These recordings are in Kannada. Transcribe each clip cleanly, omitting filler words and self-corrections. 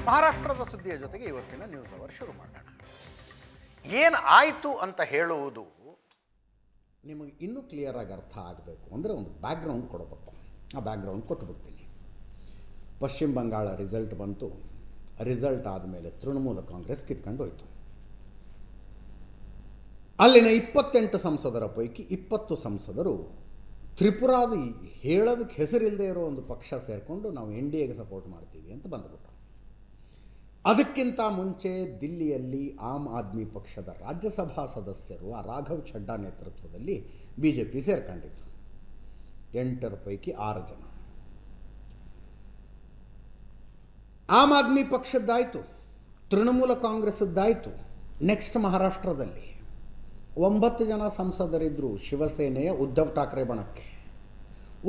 ಮಹಾರಾಷ್ಟ್ರದ ಸುದ್ದಿಯ ಜೊತೆಗೆ ಇವತ್ತಿನ ನ್ಯೂಸ್ ಅವರ್ ಶುರು ಮಾಡೋಣ. ಏನು ಆಯಿತು ಅಂತ ಹೇಳುವುದು ನಿಮಗೆ ಇನ್ನೂ ಕ್ಲಿಯರಾಗಿ ಅರ್ಥ ಆಗಬೇಕು ಅಂದರೆ ಒಂದು ಬ್ಯಾಕ್ಗ್ರೌಂಡ್ ಕೊಡಬೇಕು. ಆ ಬ್ಯಾಕ್ಗ್ರೌಂಡ್ ಕೊಟ್ಟುಬಿಡ್ತೀನಿ. ಪಶ್ಚಿಮ ಬಂಗಾಳ ರಿಸಲ್ಟ್ ಬಂತು. ರಿಸಲ್ಟ್ ಆದಮೇಲೆ ತೃಣಮೂಲ ಕಾಂಗ್ರೆಸ್ ಕಿತ್ಕೊಂಡು ಹೋಯಿತು. ಅಲ್ಲಿನ 28 ಸಂಸದರ ಪೈಕಿ 20 ಸಂಸದರು ತ್ರಿಪುರಾದ ಹೇಳೋದಕ್ಕೆ ಹೆಸರಿಲ್ಲದೆ ಇರೋ ಒಂದು ಪಕ್ಷ ಸೇರಿಕೊಂಡು ನಾವು NDAಗೆ ಸಪೋರ್ಟ್ ಮಾಡ್ತೀವಿ ಅಂತ ಬಂದುಬಿಟ್ರು. ಅದಕ್ಕಿಂತ ಮುಂಚೆ ದಿಲ್ಲಿಯಲ್ಲಿ ಆಮ್ ಆದ್ಮಿ ಪಕ್ಷದ ರಾಜ್ಯಸಭಾ ಸದಸ್ಯರು ಆ ರಾಘವ್ ಛಡ್ಡಾ ನೇತೃತ್ವದಲ್ಲಿ BJP ಸೇರ್ಕೊಂಡಿದ್ರು. 8 ಪೈಕಿ 6 ಜನ. ಆಮ್ ಆದ್ಮಿ ಪಕ್ಷದ್ದಾಯಿತು, ತೃಣಮೂಲ ಕಾಂಗ್ರೆಸ್ದಾಯಿತು. ನೆಕ್ಸ್ಟ್ ಮಹಾರಾಷ್ಟ್ರದಲ್ಲಿ 9 ಜನ ಸಂಸದರಿದ್ದರು ಶಿವಸೇನೆಯ ಉದ್ಧವ್ ಠಾಕ್ರೆ ಬಣಕ್ಕೆ.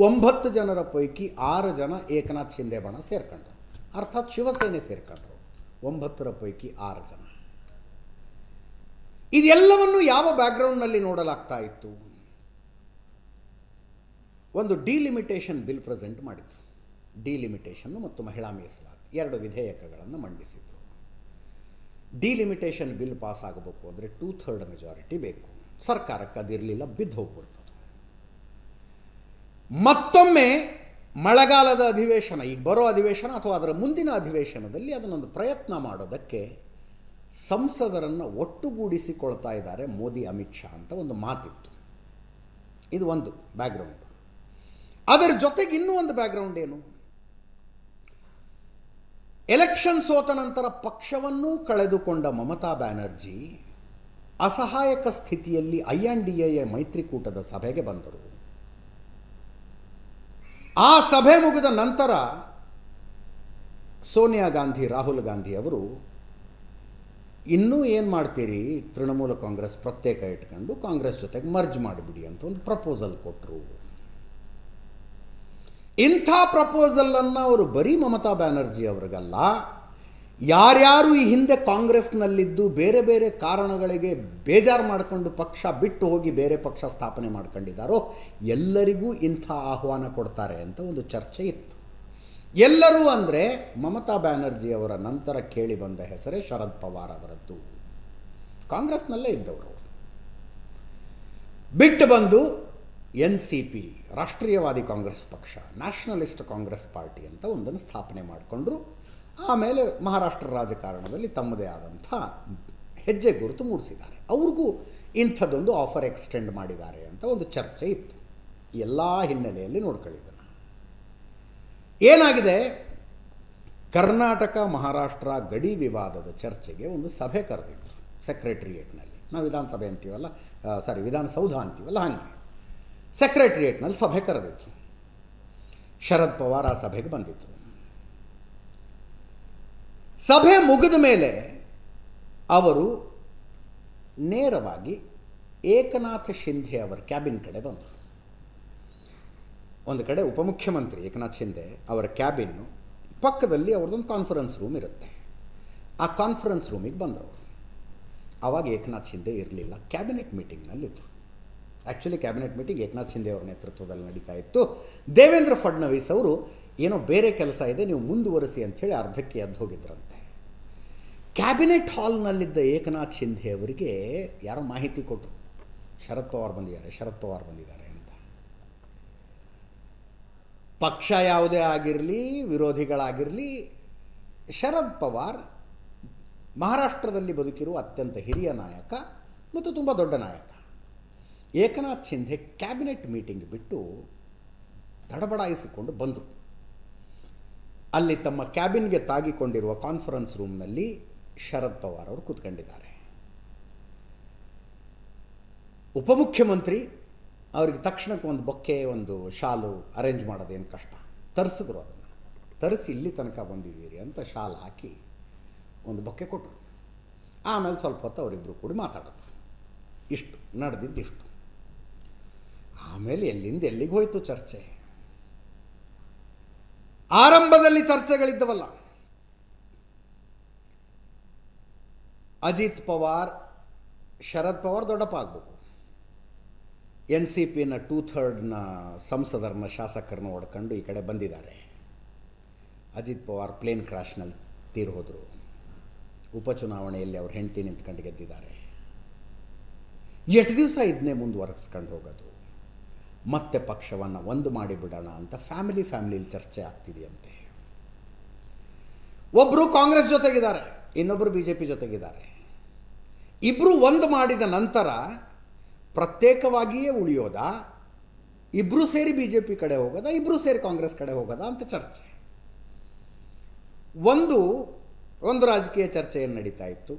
9 ಜನರ ಪೈಕಿ 6 ಜನ ಏಕನಾಥ್ ಶಿಂದೆ ಬಣ ಸೇರ್ಕೊಂಡ್ರು, ಅರ್ಥಾತ್ ಶಿವಸೇನೆ ಸೇರ್ಕೊಂಡ್ರು. 9 ಪೈಕಿ 6 ಜನ. ಇದೆಲ್ಲವನ್ನು ಯಾವ ಬ್ಯಾಕ್ಗ್ರೌಂಡ್ನಲ್ಲಿ ನೋಡಲಾಗ್ತಾ ಇತ್ತು? ಒಂದು ಡಿಲಿಮಿಟೇಷನ್ ಬಿಲ್ ಪ್ರೆಸೆಂಟ್ ಮಾಡಿದ್ರು. ಡಿಲಿಮಿಟೇಷನ್ ಮತ್ತು ಮಹಿಳಾ ಮೀಸಲಾತಿ 2 ವಿಧೇಯಕಗಳನ್ನು ಮಂಡಿಸಿದ್ರು. ಡಿಲಿಮಿಟೇಷನ್ ಬಿಲ್ ಪಾಸ್ ಆಗಬೇಕು ಅಂದರೆ 2/3 ಮೆಜಾರಿಟಿ ಬೇಕು. ಸರ್ಕಾರಕ್ಕೆ ಅದಿರಲಿಲ್ಲ, ಬಿದ್ದು ಹೋಗ್ಬಿಡ್ತದೆ. ಮತ್ತೊಮ್ಮೆ ಮಳೆಗಾಲದ ಅಧಿವೇಶನ, ಈಗ ಬರೋ ಅಧಿವೇಶನ ಅಥವಾ ಅದರ ಮುಂದಿನ ಅಧಿವೇಶನದಲ್ಲಿ ಅದನ್ನೊಂದು ಪ್ರಯತ್ನ ಮಾಡೋದಕ್ಕೆ ಸಂಸದರನ್ನು ಒಟ್ಟುಗೂಡಿಸಿಕೊಳ್ತಾ ಇದ್ದಾರೆ ಮೋದಿ, ಅಮಿತ್ ಶಾ ಅಂತ ಒಂದು ಮಾತಿತ್ತು. ಇದು ಒಂದು ಬ್ಯಾಕ್ಗ್ರೌಂಡ್. ಅದರ ಜೊತೆಗೆ ಇನ್ನೂ ಒಂದು ಬ್ಯಾಕ್ಗ್ರೌಂಡ್ ಏನು? ಎಲೆಕ್ಷನ್ ಸೋತ ನಂತರ ಪಕ್ಷವನ್ನೂ ಕಳೆದುಕೊಂಡ ಮಮತಾ ಬ್ಯಾನರ್ಜಿ ಅಸಹಾಯಕ ಸ್ಥಿತಿಯಲ್ಲಿ INDA ಮೈತ್ರಿಕೂಟದ ಸಭೆಗೆ ಬಂದರು. ಆ ಸಭೆ ಮುಗಿದ ನಂತರ ಸೋನಿಯಾ ಗಾಂಧಿ, ರಾಹುಲ್ ಗಾಂಧಿ ಅವರು ಇನ್ನೂ ಏನು ಮಾಡ್ತೀರಿ, ತೃಣಮೂಲ ಕಾಂಗ್ರೆಸ್ ಪ್ರತ್ಯೇಕ ಇಟ್ಕೊಂಡು ಕಾಂಗ್ರೆಸ್ ಜೊತೆಗೆ ಮರ್ಜ್ ಮಾಡಿಬಿಡಿ ಅಂತ ಒಂದು ಪ್ರಪೋಸಲ್ ಕೊಟ್ಟರು. ಇಂಥ ಪ್ರಪೋಸಲನ್ನು ಅವರು ಬರೀ ಮಮತಾ ಬ್ಯಾನರ್ಜಿ ಅವರಿಗಲ್ಲ, ಯಾರ್ಯಾರು ಈ ಹಿಂದೆ ಕಾಂಗ್ರೆಸ್ನಲ್ಲಿದ್ದು ಬೇರೆ ಬೇರೆ ಕಾರಣಗಳಿಗೆ ಬೇಜಾರು ಮಾಡಿಕೊಂಡು ಪಕ್ಷ ಬಿಟ್ಟು ಹೋಗಿ ಬೇರೆ ಪಕ್ಷ ಸ್ಥಾಪನೆ ಮಾಡ್ಕೊಂಡಿದ್ದಾರೋ ಎಲ್ಲರಿಗೂ ಇಂಥ ಆಹ್ವಾನ ಕೊಡ್ತಾರೆ ಅಂತ ಒಂದು ಚರ್ಚೆ ಇತ್ತು. ಎಲ್ಲರೂ ಅಂದರೆ ಮಮತಾ ಬ್ಯಾನರ್ಜಿ ಅವರ ನಂತರ ಕೇಳಿ ಬಂದ ಹೆಸರೇ ಶರದ್ ಪವಾರ್ ಅವರದ್ದು. ಕಾಂಗ್ರೆಸ್ನಲ್ಲೇ ಇದ್ದವರು. ಬಿಟ್ಟು ಬಂದು NCP, ರಾಷ್ಟ್ರೀಯವಾದಿ ಕಾಂಗ್ರೆಸ್ ಪಕ್ಷ, ನ್ಯಾಷನಲಿಸ್ಟ್ ಕಾಂಗ್ರೆಸ್ ಪಾರ್ಟಿ ಅಂತ ಒಂದನ್ನು ಸ್ಥಾಪನೆ ಮಾಡಿಕೊಂಡ್ರು. ಆಮೇಲೆ ಮಹಾರಾಷ್ಟ್ರ ರಾಜಕಾರಣದಲ್ಲಿ ತಮ್ಮದೇ ಆದಂಥ ಹೆಜ್ಜೆ ಗುರುತು ಮೂಡಿಸಿದ್ದಾರೆ. ಅವ್ರಿಗೂ ಇಂಥದ್ದೊಂದು ಆಫರ್ ಎಕ್ಸ್ಟೆಂಡ್ ಮಾಡಿದ್ದಾರೆ ಅಂತ ಒಂದು ಚರ್ಚೆ ಇತ್ತು. ಎಲ್ಲ ಹಿನ್ನೆಲೆಯಲ್ಲಿ ನೋಡ್ಕೊಳ್ಳಿದ್ದನ್ನು ಏನಾಗಿದೆ, ಕರ್ನಾಟಕ ಮಹಾರಾಷ್ಟ್ರ ಗಡಿ ವಿವಾದದ ಚರ್ಚೆಗೆ ಒಂದು ಸಭೆ ಕರೆದಿದ್ರು ಸೆಕ್ರೆಟ್ರಿಯೇಟ್ನಲ್ಲಿ. ನಾವು ವಿಧಾನಸಭೆ ಅಂತೀವಲ್ಲ, ವಿಧಾನಸೌಧ ಅಂತೀವಲ್ಲ, ಹಾಗೆ ಸೆಕ್ರೆಟ್ರಿಯೇಟ್ನಲ್ಲಿ ಸಭೆ ಕರೆದಿದ್ರು. ಶರದ್ ಪವಾರ್ ಆ ಸಭೆಗೆ ಬಂದಿದ್ದರು. ಸಭೆ ಮುಗಿದ ಮೇಲೆ ಅವರು ನೇರವಾಗಿ ಏಕನಾಥ್ ಶಿಂಧೆ ಅವರ ಕ್ಯಾಬಿನ್ ಕಡೆ ಬಂದರು. ಒಂದು ಕಡೆ ಉಪಮುಖ್ಯಮಂತ್ರಿ ಏಕನಾಥ್ ಶಿಂಧೆ ಅವರ ಕ್ಯಾಬಿನ್ನು ಪಕ್ಕದಲ್ಲಿ ಅವ್ರದ್ದೊಂದು ಕಾನ್ಫರೆನ್ಸ್ ರೂಮ್ ಇರುತ್ತೆ. ಆ ಕಾನ್ಫರೆನ್ಸ್ ರೂಮಿಗೆ ಬಂದರು ಅವರು. ಆವಾಗ ಏಕನಾಥ್ ಶಿಂಧೆ ಇರಲಿಲ್ಲ, ಕ್ಯಾಬಿನೆಟ್ ಮೀಟಿಂಗ್ನಲ್ಲಿದ್ದರು. Actually cabinet meeting Eknath Shinde ಅವರ ನೇತೃತ್ವದಲ್ಲಿ ನಡೀತಾ ಇತ್ತು. ದೇವೇಂದ್ರ ಫಡ್ನವೀಸ್ ಅವರು ಏನೋ ಬೇರೆ ಕೆಲಸ ಇದೆ, ನೀವು ಮುಂದುವರಿಸಿ ಅಂಥೇಳಿ ಅರ್ಧಕ್ಕೆ ಎದ್ದು ಹೋಗಿದ್ರಂತೆ. ಕ್ಯಾಬಿನೆಟ್ ಹಾಲ್ನಲ್ಲಿದ್ದ ಏಕನಾಥ್ ಶಿಂಧೆ ಅವರಿಗೆ ಯಾರೋ ಮಾಹಿತಿ ಕೊಟ್ಟರು, ಶರದ್ ಪವಾರ್ ಬಂದಿದ್ದಾರೆ ಅಂತ. ಪಕ್ಷ ಯಾವುದೇ ಆಗಿರಲಿ, ವಿರೋಧಿಗಳಾಗಿರಲಿ, ಶರದ್ ಪವಾರ್ ಮಹಾರಾಷ್ಟ್ರದಲ್ಲಿ ಬದುಕಿರುವ ಅತ್ಯಂತ ಹಿರಿಯ ನಾಯಕ ಮತ್ತು ತುಂಬ ದೊಡ್ಡ ನಾಯಕ. ಏಕನಾಥ್ ಶಿಂಧೆ ಕ್ಯಾಬಿನೆಟ್ ಮೀಟಿಂಗ್ ಬಿಟ್ಟು ತಡಬಡಾಯಿಸಿಕೊಂಡು ಬಂದರು. ಅಲ್ಲಿ ತಮ್ಮ ಕ್ಯಾಬಿನ್ಗೆ ತಾಗಿಕೊಂಡಿರುವ ಕಾನ್ಫರೆನ್ಸ್ ರೂಮ್ನಲ್ಲಿ ಶರದ್ ಪವಾರ್ ಅವರು ಕೂತ್ಕೊಂಡಿದ್ದಾರೆ. ಉಪಮುಖ್ಯಮಂತ್ರಿ ಅವ್ರಿಗೆ ತಕ್ಷಣಕ್ಕೆ ಒಂದು ಬೊಕ್ಕೆ, ಒಂದು ಶಾಲು ಅರೇಂಜ್ ಮಾಡೋದೇನು ಕಷ್ಟ, ತರಿಸಿದ್ರು. ಅದನ್ನು ತರಿಸಿ ಇಲ್ಲಿ ತನಕ ಬಂದಿದ್ದೀರಿ ಅಂತ ಶಾಲ್ ಹಾಕಿ ಒಂದು ಬೊಕ್ಕೆ ಕೊಟ್ಟರು. ಆಮೇಲೆ ಸ್ವಲ್ಪ ಹೊತ್ತು ಅವರಿಬ್ಬರು ಕೂಡ ಮಾತಾಡಿದ್ರು. ಇಷ್ಟು ನಡೆದಿದ್ದಿಷ್ಟು. ಆಮೇಲೆ ಎಲ್ಲಿಂದ ಎಲ್ಲಿಗೆ ಹೋಯಿತು ಚರ್ಚೆ. ಆರಂಭದಲ್ಲಿ ಚರ್ಚೆಗಳಿದ್ದವಲ್ಲ, ಅಜಿತ್ ಪವಾರ್, ಶರದ್ ಪವಾರ್ ದೊಡ್ಡಪ್ಪ ಆಗಬೇಕು, NCPನ 2/3 ಸಂಸದರನ್ನ, ಶಾಸಕರನ್ನ ಹೊಡ್ಕೊಂಡು ಈ ಕಡೆ ಬಂದಿದ್ದಾರೆ. ಅಜಿತ್ ಪವಾರ್ ಪ್ಲೇನ್ ಕ್ರಾಶ್ನಲ್ಲಿ ತೀರು ಹೋದರು. ಉಪಚುನಾವಣೆಯಲ್ಲಿ ಅವ್ರ ಹೆಂಡತಿ ನಿಂತ್ಕೊಂಡು ಗೆದ್ದಿದ್ದಾರೆ. ಎಷ್ಟು ದಿವಸ ಇದನ್ನೇ ಮುಂದುವರೆಸ್ಕೊಂಡು ಹೋಗೋದು? ಮತ್ತೆ ಪಕ್ಷವನ್ನು ಒಂದು ಮಾಡಿಬಿಡೋಣ ಅಂತ ಫ್ಯಾಮಿಲಿಲಿ ಚರ್ಚೆ ಆಗ್ತಿದೆಯಂತೆ. ಒಬ್ಬರು ಕಾಂಗ್ರೆಸ್ ಜೊತೆಗಿದ್ದಾರೆ, ಇನ್ನೊಬ್ಬರು BJP ಜೊತೆಗಿದ್ದಾರೆ. ಇಬ್ಬರು ಒಂದು ಮಾಡಿದ ನಂತರ ಪ್ರತ್ಯೇಕವಾಗಿಯೇ ಉಳಿಯೋದಾ, ಇಬ್ಬರು ಸೇರಿ BJP ಕಡೆ ಹೋಗೋದಾ, ಇಬ್ಬರು ಸೇರಿ ಕಾಂಗ್ರೆಸ್ ಕಡೆ ಹೋಗೋದಾ ಅಂತ ಚರ್ಚೆ. ಒಂದು ರಾಜಕೀಯ ಚರ್ಚೆ ಏನು ನಡೀತಾ ಇತ್ತು,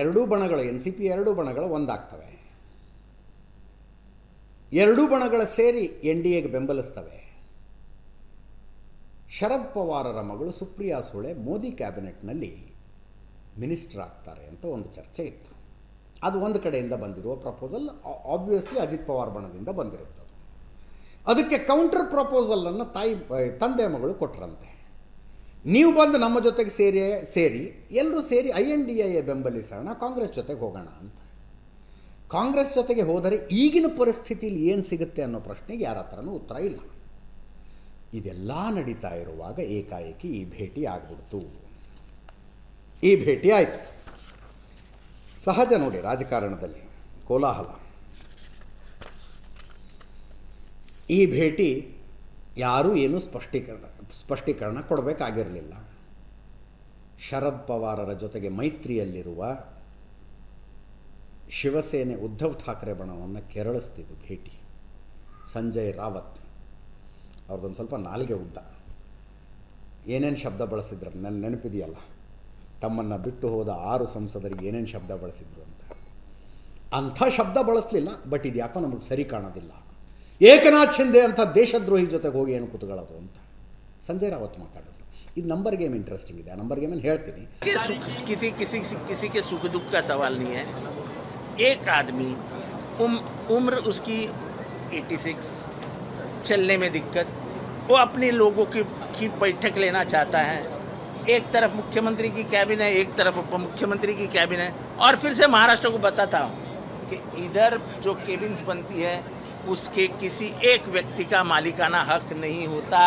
ಎರಡೂ ಬಣಗಳು NCP ಎರಡೂ ಬಣಗಳು ಒಂದಾಗ್ತವೆ, ಎರಡೂ ಬಣಗಳ ಸೇರಿ NDAಗೆ ಬೆಂಬಲಿಸ್ತವೆ. ಶರದ್ ಪವಾರರ ಮಗಳು ಸುಪ್ರಿಯಾ ಸುಳೆ ಮೋದಿ ಕ್ಯಾಬಿನೆಟ್ನಲ್ಲಿ ಮಿನಿಸ್ಟರ್ ಆಗ್ತಾರೆ ಅಂತ ಒಂದು ಚರ್ಚೆ ಇತ್ತು. ಅದು ಒಂದು ಕಡೆಯಿಂದ ಬಂದಿರುವ ಪ್ರಪೋಸಲ್, ಆಬ್ವಿಯಸ್ಲಿ ಅಜಿತ್ ಪವಾರ್ ಬಣದಿಂದ ಬಂದಿರುತ್ತದೆ. ಅದಕ್ಕೆ ಕೌಂಟರ್ ಪ್ರಪೋಸಲನ್ನು ತಂದೆ ಮಗಳು ಕೊಟ್ಟರಂತೆ. ನೀವು ಬಂದು ನಮ್ಮ ಜೊತೆಗೆ ಸೇರಿ ಎಲ್ಲರೂ ಸೇರಿ INDA ಬೆಂಬಲಿಸೋಣ, ಕಾಂಗ್ರೆಸ್ ಜೊತೆಗೆ ಹೋಗೋಣ ಅಂತ. ಕಾಂಗ್ರೆಸ್ ಜೊತೆಗೆ ಹೋದರೆ ಈಗಿನ ಪರಿಸ್ಥಿತಿಯಲ್ಲಿ ಏನು ಸಿಗುತ್ತೆ ಅನ್ನೋ ಪ್ರಶ್ನೆಗೆ ಯಾರ ಹತ್ರನೂ ಉತ್ತರ ಇಲ್ಲ. ಇದೆಲ್ಲ ನಡೀತಾ ಇರುವಾಗ ಏಕಾಏಕಿ ಈ ಭೇಟಿ ಆಗ್ಬಿಡ್ತು. ಈ ಭೇಟಿ ಆಯಿತು. ಸಹಜ ನೋಡಿ, ರಾಜಕಾರಣದಲ್ಲಿ ಕೋಲಾಹಲ. ಈ ಭೇಟಿ ಯಾರೂ ಏನೂ ಸ್ಪಷ್ಟೀಕರಣ ಕೊಡಬೇಕಾಗಿರಲಿಲ್ಲ. ಶರದ್ ಪವಾರರ ಜೊತೆಗೆ ಮೈತ್ರಿಯಲ್ಲಿರುವ ಶಿವಸೇನೆ ಉದ್ಧವ್ ಠಾಕ್ರೆ ಬಣವನ್ನು ಕೆರಳಿಸ್ತಿದ್ದು ಭೇಟಿ. ಸಂಜಯ್ ರಾವತ್ ಅವ್ರದ್ದೊಂದು ಸ್ವಲ್ಪ ನಾಲಿಗೆ ಉದ್ದ, ಏನೇನು ಶಬ್ದ ಬಳಸಿದ್ರು ನನ್ನ ನೆನಪಿದೆಯಲ್ಲ, ತಮ್ಮನ್ನು ಬಿಟ್ಟು ಹೋದ 6 ಸಂಸದರಿಗೆ ಏನೇನು ಶಬ್ದ ಬಳಸಿದ್ರು ಅಂತ. ಅಂಥ ಶಬ್ದ ಬಳಸಲಿಲ್ಲ, ಬಟ್ ಇದು ಯಾಕೋ ನಮಗೆ ಸರಿ ಕಾಣೋದಿಲ್ಲ. ಏಕನಾಥ್ ಶಿಂದೆ ಅಂತ ದೇಶದ್ರೋಹಿ ಜೊತೆಗೆ ಹೋಗಿ ಏನು ಕೂತ್ಕೊಳ್ಳೋದು ಅಂತ ಸಂಜಯ್ ರಾವತ್ ಮಾತಾಡಿದ್ರು. ಇದು ನಂಬರ್ ಗೇಮ್ ಇಂಟ್ರೆಸ್ಟಿಂಗ್ ಇದೆ, ಆ ನಂಬರ್ ಗೇಮನ್ನು ಹೇಳ್ತೀನಿ. किसी के सुख दुख का सवाल नहीं है. एक आदमी उम्र उसकी 86, चलने में दिक्कत, वो अपने लोगों की बैठक लेना चाहता है. एक तरफ मुख्यमंत्री की कैबिन है, एक तरफ उप मुख्यमंत्री की कैबिन है. और फिर से महाराष्ट्र को बताता हूँ कि इधर जो कैबिन्स बनती है उसके किसी एक व्यक्ति का मालिकाना हक नहीं होता.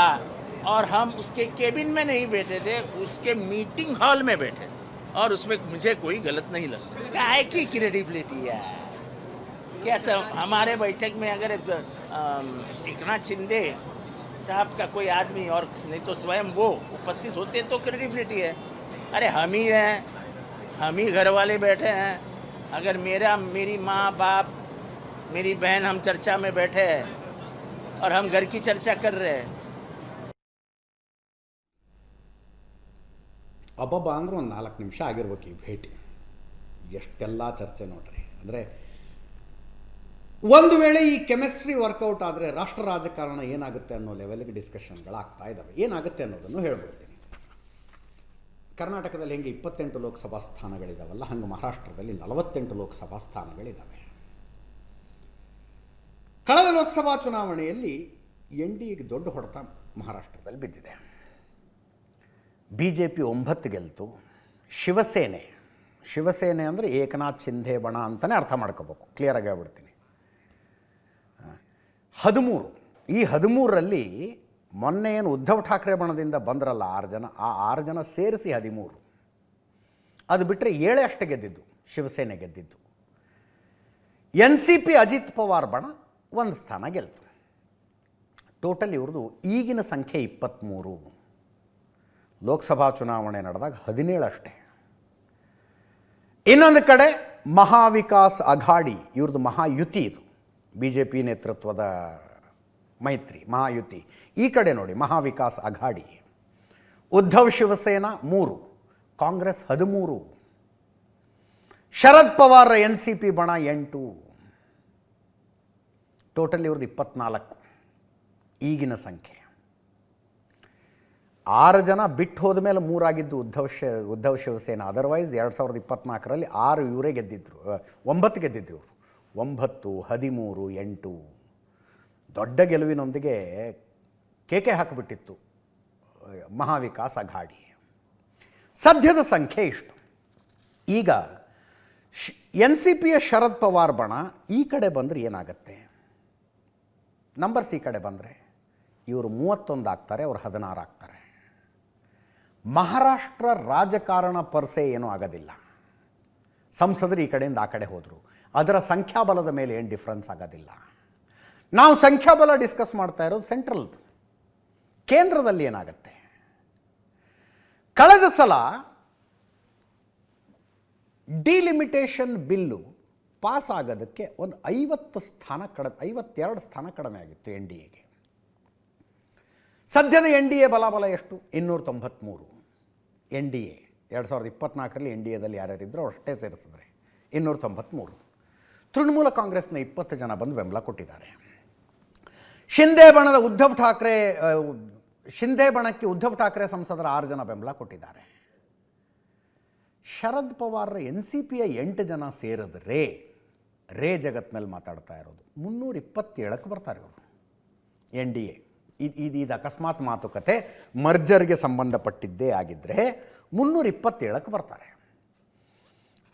और हम उसके केबिन में नहीं बैठे थे, उसके मीटिंग हॉल में बैठे थे, और उसमें मुझे कोई गलत नहीं लगता. काहे की क्रेडिबिलिटी है? कैसे हमारे बैठक में अगर एकनाथ शिंदे साहब का कोई आदमी और नहीं तो स्वयं वो उपस्थित होते तो क्रेडिबिलिटी है. अरे हम ही हैं, हम ही घर वाले बैठे हैं. अगर मेरी माँ बाप मेरी बहन हम चर्चा में बैठे हैं और हम घर की चर्चा कर रहे हैं. ಅಬ್ಬಬ್ಬ ಅಂದ್ರೆ ಒಂದು 4 ನಿಮಿಷ ಆಗಿರ್ಬೇಕು ಈ ಭೇಟಿ. ಎಷ್ಟೆಲ್ಲ ಚರ್ಚೆ ನೋಡ್ರಿ. ಅಂದರೆ ಒಂದು ವೇಳೆ ಈ ಕೆಮಿಸ್ಟ್ರಿ ವರ್ಕೌಟ್ ಆದರೆ ರಾಷ್ಟ್ರ ರಾಜಕಾರಣ ಏನಾಗುತ್ತೆ ಅನ್ನೋ ಲೆವೆಲ್ಗೆ ಡಿಸ್ಕಷನ್ಗಳಾಗ್ತಾ ಇದ್ದಾವೆ. ಏನಾಗುತ್ತೆ ಅನ್ನೋದನ್ನು ಹೇಳ್ಬಿಡ್ತೀನಿ. ಕರ್ನಾಟಕದಲ್ಲಿ ಹೆಂಗೆ 28 ಲೋಕಸಭಾ ಸ್ಥಾನಗಳಿದ್ದಾವಲ್ಲ, ಹಂಗೆ ಮಹಾರಾಷ್ಟ್ರದಲ್ಲಿ 48 ಲೋಕಸಭಾ ಸ್ಥಾನಗಳಿದ್ದಾವೆ. ಕಳೆದ ಲೋಕಸಭಾ ಚುನಾವಣೆಯಲ್ಲಿ NDAಗೆ ದೊಡ್ಡ ಹೊಡೆತ ಮಹಾರಾಷ್ಟ್ರದಲ್ಲಿ ಬಿದ್ದಿದೆ. BJP 9 ಗೆಲ್ತು. ಶಿವಸೇನೆ ಅಂದರೆ ಏಕನಾಥ್ ಶಿಂದೆ ಬಣ ಅಂತಲೇ ಅರ್ಥ ಮಾಡ್ಕೋಬೇಕು. ಕ್ಲಿಯರಾಗಿ ಹೇಳ್ಬಿಡ್ತೀನಿ. 13. ಈ 13ರಲ್ಲಿ ಮೊನ್ನೆ ಏನು ಉದ್ಧವ್ ಠಾಕ್ರೆ ಬಣದಿಂದ ಬಂದ್ರಲ್ಲ 6 ಜನ, ಆ 6 ಜನ ಸೇರಿಸಿ 13. ಅದು ಬಿಟ್ಟರೆ 7 ಅಷ್ಟೇ ಗೆದ್ದಿದ್ದು, ಶಿವಸೇನೆ ಗೆದ್ದಿದ್ದು. NCP ಅಜಿತ್ ಪವಾರ್ ಬಣ 1 ಸ್ಥಾನ ಗೆಲ್ತು. ಟೋಟಲ್ ಇವ್ರದ್ದು ಈಗಿನ ಸಂಖ್ಯೆ 23. ಲೋಕಸಭಾ ಚುನಾವಣೆ ನಡೆದಾಗ 17 ಅಷ್ಟೇ. ಇನ್ನೊಂದು ಕಡೆ ಮಹಾವಿಕಾಸ್ ಅಘಾಡಿ, ಇವ್ರದ್ದು ಮಹಾಯುತಿ. ಇದು BJP ನೇತೃತ್ವದ ಮೈತ್ರಿ ಮಹಾಯುತಿ. ಈ ಕಡೆ ನೋಡಿ ಮಹಾವಿಕಾಸ್ ಅಘಾಡಿ, ಉದ್ಧವ್ ಶಿವಸೇನಾ 3, ಕಾಂಗ್ರೆಸ್ 13, ಶರದ್ ಪವಾರ್ NCP ಬಣ 8. ಟೋಟಲ್ ಇವ್ರದ್ದು 24 ಈಗಿನ ಸಂಖ್ಯೆ. 6 ಜನ ಬಿಟ್ಟು ಹೋದ ಮೇಲೆ 3 ಆಗಿದ್ದು ಉದ್ಧವ್ ಶಿವಸೇನಾ. ಅದರ್ವೈಸ್ 2024ರಲ್ಲಿ 6 ಇವರೇ ಗೆದ್ದಿದ್ರು, 9 ಗೆದ್ದಿದ್ರು ಇವರು. 9, 13, 8 ದೊಡ್ಡ ಗೆಲುವಿನೊಂದಿಗೆ ಕೇಕೆ ಹಾಕಿಬಿಟ್ಟಿತ್ತು ಮಹಾವಿಕಾಸ್ ಅಘಾಡಿ. ಸದ್ಯದ ಸಂಖ್ಯೆ ಇಷ್ಟು. ಈಗ NCPಯ ಶರದ್ ಪವಾರ್ ಬಣ ಈ ಕಡೆ ಬಂದರೆ ಏನಾಗುತ್ತೆ? ನಂಬರ್ಸ್ ಈ ಕಡೆ ಬಂದರೆ ಇವರು 31 ಆಗ್ತಾರೆ, ಅವರು 16 ಆಗ್ತಾರೆ. ಮಹಾರಾಷ್ಟ್ರ ರಾಜಕಾರಣ ಪರ್ಸೆ ಏನೂ ಆಗೋದಿಲ್ಲ. ಸಂಸದರು ಈ ಕಡೆಯಿಂದ ಆ ಕಡೆ ಹೋದರು, ಅದರ ಸಂಖ್ಯಾಬಲದ ಮೇಲೆ ಏನು ಡಿಫ್ರೆನ್ಸ್ ಆಗೋದಿಲ್ಲ. ನಾವು ಸಂಖ್ಯಾಬಲ ಡಿಸ್ಕಸ್ ಮಾಡ್ತಾ ಇರೋದು ಸೆಂಟ್ರಲ್ದು. ಕೇಂದ್ರದಲ್ಲಿ ಏನಾಗುತ್ತೆ? ಕಳೆದ ಸಲ ಡಿಲಿಮಿಟೇಷನ್ ಬಿಲ್ಲು ಪಾಸ್ ಆಗೋದಕ್ಕೆ ಒಂದು 52 ಸ್ಥಾನ ಕಡಿಮೆ ಆಗಿತ್ತು ಎನ್ ಡಿ ಎಗೆ. ಸದ್ಯದ ಎನ್ ಡಿ ಎ ಬಲಾಬಲ ಎಷ್ಟು? 293. ಎನ್ ಡಿ ಎ 2024ರಲ್ಲಿ ಎನ್ ಡಿ ಎದಲ್ಲಿ ಯಾರ್ಯಾರಿದ್ರು ಅಷ್ಟೇ ಸೇರಿಸಿದ್ರೆ 293. ತೃಣಮೂಲ ಕಾಂಗ್ರೆಸ್ನ 20 ಜನ ಬಂದು ಬೆಂಬಲ ಕೊಟ್ಟಿದ್ದಾರೆ. ಶಿಂದೆ ಬಣಕ್ಕೆ ಉದ್ಧವ್ ಠಾಕ್ರೆ ಸಂಸದರ 6 ಜನ ಬೆಂಬಲ ಕೊಟ್ಟಿದ್ದಾರೆ. ಶರದ್ ಪವಾರ್ ಎನ್ ಸಿ ಪಿಯ 8 ಜನ ಸೇರಿದ್ರೆ ಜಗತ್ನಲ್ಲಿ ಮಾತಾಡ್ತಾ ಇರೋದು 327ಕ್ಕೆ ಬರ್ತಾರೆ ಅವರು. ಎನ್ ಡಿ ಎ ಇದು ಅಕಸ್ಮಾತ್ ಮಾತುಕತೆ ಮರ್ಜರ್ಗೆ ಸಂಬಂಧಪಟ್ಟಿದ್ದೇ ಆಗಿದ್ದರೆ 327ಕ್ಕೆ ಬರ್ತಾರೆ.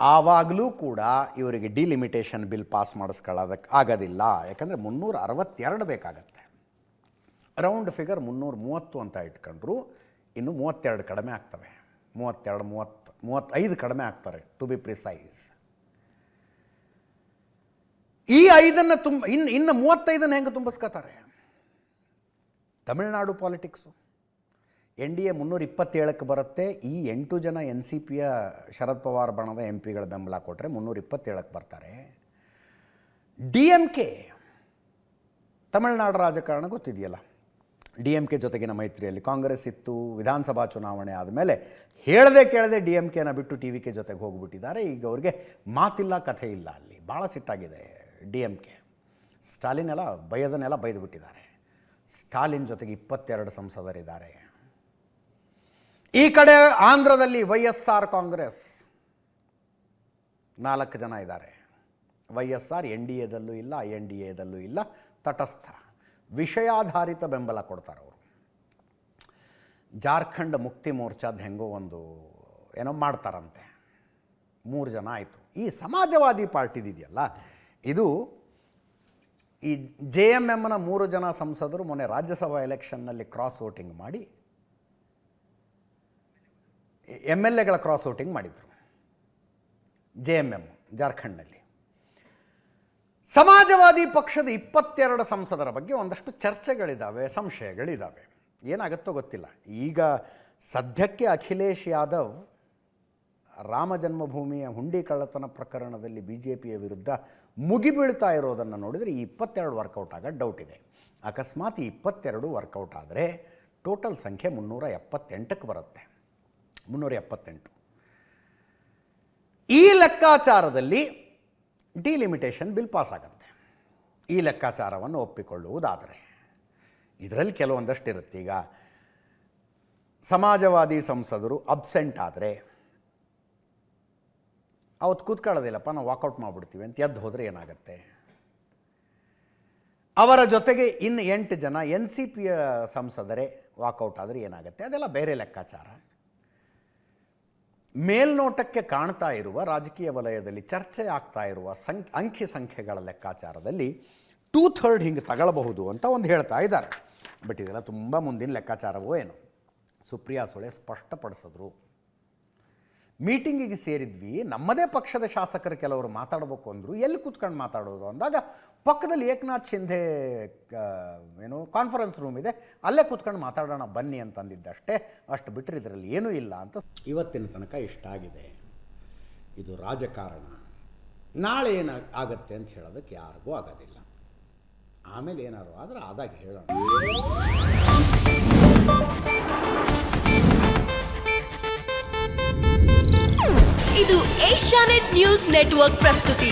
ಆವಾಗಲೂ ಕೂಡ ಇವರಿಗೆ ಡಿಲಿಮಿಟೇಷನ್ ಬಿಲ್ ಪಾಸ್ ಮಾಡಿಸ್ಕೊಳ್ಳೋದಕ್ಕೆ ಆಗೋದಿಲ್ಲ. ಯಾಕಂದರೆ 362 ಬೇಕಾಗತ್ತೆ. ರೌಂಡ್ ಫಿಗರ್ 330 ಅಂತ ಇಟ್ಕೊಂಡ್ರು ಇನ್ನು 32 ಕಡಿಮೆ ಆಗ್ತವೆ. 35 ಕಡಿಮೆ ಆಗ್ತಾರೆ ಟು ಬಿ ಪ್ರಿಸೈಸ್. ಈ 5 ಇನ್ನು 35 ಹೆಂಗೆ ತುಂಬಿಸ್ಕೋತಾರೆ? Tamil Nadu politics. N D A 327ಕ್ಕೆ ಬರುತ್ತೆ. ಈ 8 ಜನ ಎನ್ ಸಿ ಪಿಯ ಶರದ್ ಪವಾರ್ ಬಣದ ಎಂ ಪಿಗಳ ಬೆಂಬಲ ಕೊಟ್ಟರೆ 327ಕ್ಕೆ ಬರ್ತಾರೆ. ಡಿ ಎಮ್ ಕೆ, ತಮಿಳುನಾಡು ರಾಜಕಾರಣ ಗೊತ್ತಿದೆಯಲ್ಲ, ಡಿ ಎಮ್ ಕೆ ಜೊತೆಗಿನ ಮೈತ್ರಿಯಲ್ಲಿ ಕಾಂಗ್ರೆಸ್ ಇತ್ತು. ವಿಧಾನಸಭಾ ಚುನಾವಣೆ ಆದಮೇಲೆ ಹೇಳದೆ ಕೇಳದೆ ಡಿ ಎಮ್ ಕೆನ ಬಿಟ್ಟು ಟಿ ವಿ ಕೆ ಜೊತೆಗೆ ಹೋಗಿಬಿಟ್ಟಿದ್ದಾರೆ. ಈಗ ಅವ್ರಿಗೆ ಮಾತಿಲ್ಲ, ಕಥೆ ಇಲ್ಲ. ಅಲ್ಲಿ ಭಾಳ ಸಿಟ್ಟಾಗಿದೆ ಡಿ ಎಮ್ ಕೆ. ಸ್ಟಾಲಿನೆಲ್ಲ ಬೈಯೋದನ್ನೆಲ್ಲ ಬೈದು ಬಿಟ್ಟಿದ್ದಾರೆ. ಸ್ಟಾಲಿನ್ ಜೊತೆಗೆ 22 ಸಂಸದರಿದ್ದಾರೆ. ಈ ಕಡೆ ಆಂಧ್ರದಲ್ಲಿ ವೈಎಸ್ಆರ್ ಕಾಂಗ್ರೆಸ್ 4 ಜನ ಇದ್ದಾರೆ. ವೈಎಸ್ಆರ್ ಎನ್ ಡಿ ಎದಲ್ಲೂ ಇಲ್ಲ, ಐ ಎನ್ ಡಿ ಎದಲ್ಲೂ ಇಲ್ಲ, ತಟಸ್ಥ ವಿಷಯಾಧಾರಿತ ಬೆಂಬಲ ಕೊಡ್ತಾರೆ ಅವರು. ಜಾರ್ಖಂಡ್ ಮುಕ್ತಿ ಮೋರ್ಚಾದ ಹೆಂಗೋ ಒಂದು ಏನೋ ಮಾಡ್ತಾರಂತೆ, 3 ಜನ ಆಯಿತು. ಈ ಸಮಾಜವಾದಿ ಪಾರ್ಟಿದಿದೆಯಲ್ಲ, ಇದು ಈ ಜೆ ಎಮ್ ಎಮ್ನ 3 ಜನ ಸಂಸದರು ಮೊನ್ನೆ ರಾಜ್ಯಸಭಾ ಎಲೆಕ್ಷನ್ನಲ್ಲಿ ಕ್ರಾಸ್ ವೋಟಿಂಗ್ ಮಾಡಿ ಎಮ್ ಎಲ್ ಎಗಳ ಕ್ರಾಸ್ ವೋಟಿಂಗ್ ಮಾಡಿದರು. ಜೆ ಎಮ್ ಎಮ್ ಜಾರ್ಖಂಡ್ನಲ್ಲಿ. ಸಮಾಜವಾದಿ ಪಕ್ಷದ 22 ಸಂಸದರ ಬಗ್ಗೆ ಒಂದಷ್ಟು ಚರ್ಚೆಗಳಿದ್ದಾವೆ, ಸಂಶಯಗಳಿದ್ದಾವೆ. ಏನಾಗುತ್ತೋ ಗೊತ್ತಿಲ್ಲ. ಈಗ ಸದ್ಯಕ್ಕೆ ಅಖಿಲೇಶ್ ಯಾದವ್ ರಾಮ ಜನ್ಮಭೂಮಿಯ ಹುಂಡಿ ಕಳ್ಳತನ ಪ್ರಕರಣದಲ್ಲಿ ಬಿ ಜೆ ಪಿಯ ವಿರುದ್ಧ ಮುಗಿಬೀಳ್ತಾ ಇರೋದನ್ನು ನೋಡಿದರೆ ಈ 22 ವರ್ಕೌಟ್ ಆಗೋದು ಡೌಟ್ ಇದೆ. ಅಕಸ್ಮಾತ್ ಈ 22 ವರ್ಕೌಟ್ ಆದರೆ ಟೋಟಲ್ ಸಂಖ್ಯೆ 378ಕ್ಕೆ ಬರುತ್ತೆ. 378. ಈ ಲೆಕ್ಕಾಚಾರದಲ್ಲಿ ಡಿಲಿಮಿಟೇಷನ್ ಬಿಲ್ ಪಾಸ್ ಆಗುತ್ತೆ. ಈ ಲೆಕ್ಕಾಚಾರವನ್ನು ಒಪ್ಪಿಕೊಳ್ಳುವುದಾದರೆ ಇದರಲ್ಲಿ ಕೆಲವೊಂದಷ್ಟು ಇರುತ್ತೆ. ಈಗ ಸಮಾಜವಾದಿ ಸಂಸದರು ಅಬ್ಸೆಂಟ್ ಆದರೆ ಅವತ್ತು ಕೂತ್ಕೊಳ್ಳೋದಿಲ್ಲಪ್ಪ, ನಾವು ವಾಕೌಟ್ ಮಾಡಿಬಿಡ್ತೀವಿ ಅಂತ ಎದ್ದು ಹೋದರೆ ಏನಾಗುತ್ತೆ? ಅವರ ಜೊತೆಗೆ ಇನ್ನು 8 ಜನ ಎನ್ ಸಿ ಪಿಯ ಸಂಸದರೇ ವಾಕೌಟ್ ಆದರೆ ಏನಾಗುತ್ತೆ? ಅದೆಲ್ಲ ಬೇರೆ ಲೆಕ್ಕಾಚಾರ. ಮೇಲ್ನೋಟಕ್ಕೆ ಕಾಣ್ತಾ ಇರುವ ರಾಜಕೀಯ ವಲಯದಲ್ಲಿ ಚರ್ಚೆ ಆಗ್ತಾ ಇರುವ ಅಂಕಿ ಸಂಖ್ಯೆಗಳ ಲೆಕ್ಕಾಚಾರದಲ್ಲಿ 2/3 ಹಿಂಗೆ ತಗೊಳ್ಬಹುದು ಅಂತ ಒಂದು ಹೇಳ್ತಾ ಇದ್ದಾರೆ. ಬಟ್ ಇದೆಲ್ಲ ತುಂಬ ಮುಂದಿನ ಲೆಕ್ಕಾಚಾರವೋ ಏನು. ಸುಪ್ರಿಯಾ ಸುಳೆ ಸ್ಪಷ್ಟಪಡಿಸಿದ್ರು, ಮೀಟಿಂಗಿಗೆ ಸೇರಿದ್ವಿ, ನಮ್ಮದೇ ಪಕ್ಷದ ಶಾಸಕರು ಕೆಲವರು ಮಾತಾಡಬೇಕು ಅಂದರು, ಎಲ್ಲಿ ಕೂತ್ಕೊಂಡು ಮಾತಾಡೋದು ಅಂದಾಗ ಪಕ್ಕದಲ್ಲಿ ಏಕನಾಥ್ ಶಿಂಧೆ ಕಾನ್ಫರೆನ್ಸ್ ರೂಮ್ ಇದೆ, ಅಲ್ಲೇ ಕೂತ್ಕೊಂಡು ಮಾತಾಡೋಣ ಬನ್ನಿ ಅಂತಂದಿದ್ದಷ್ಟೇ. ಅಷ್ಟು ಬಿಟ್ಟರೆ ಇದರಲ್ಲಿ ಏನೂ ಇಲ್ಲ ಅಂತ ಇವತ್ತಿನ ತನಕ ಇಷ್ಟ ಆಗಿದೆ. ಇದು ರಾಜಕಾರಣ. ನಾಳೆ ಏನಾಗತ್ತೆ ಅಂತ ಹೇಳೋದಕ್ಕೆ ಯಾರಿಗೂ ಆಗೋದಿಲ್ಲ. ಆಮೇಲೆ ಏನಾರು ಆದರೆ ಆದಾಗ ಹೇಳೋಣ. ಇದು ಏಷ್ಯಾನೆಟ್ ನ್ಯೂಸ್ ನೆಟ್ವರ್ಕ್ ಪ್ರಸ್ತುತಿ.